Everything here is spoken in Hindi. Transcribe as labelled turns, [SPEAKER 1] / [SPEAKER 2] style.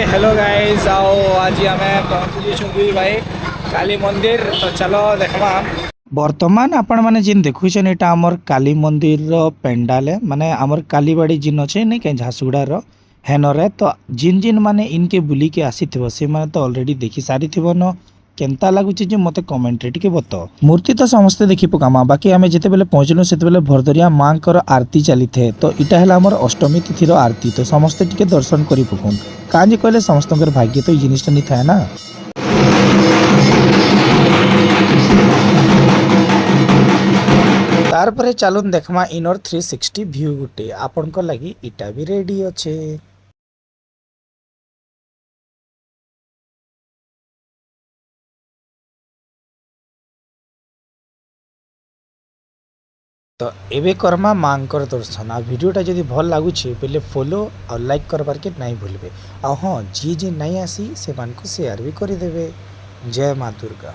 [SPEAKER 1] हेलो गाइस आओ आज आमे पहुँची भाई काली मंदिर तो चलो देखवा। बर्तमान आपण माने जिन देखुछन एटा हमर काली मंदिर रो पेंडाल है माने हमर कालीबाड़ी जिन अच्छे नहीं कहीं झारसुगुड़ा रो हेनरे तो जिन जिन माने इनके बुली के आसीथिबो से माने तो ऑलरेडी देखि सारिथिबो न केनता लागुचे जे मते कमेंट रे टिके बतो। मूर्ति तो समस्त देखि पकामा बाकी आमे जेते बेले पहुंचलु सेते बेले भरदरिया मांकर आरती चली थे तो इटा हला हमर अष्टमी तिथि रो आरती तो समस्त टिके दर्शन करी पकुन काजे कहले समस्तकर भाग्य तो जिनिसटा नि थाए ना। तार परे चलून देखमा इनर 360 व्यू गुटे आपन को लगी इटा भी रेडी अच्छे। तो एबे करमा मांकर दर्शन आ वीडियोटा जदि भल लागुछि पहले फॉलो और लाइक करबार के नहीं भूलबे आ हाँ जी नहीं आसी से मान को शेयर भी कर देबे। जय मां दुर्गा।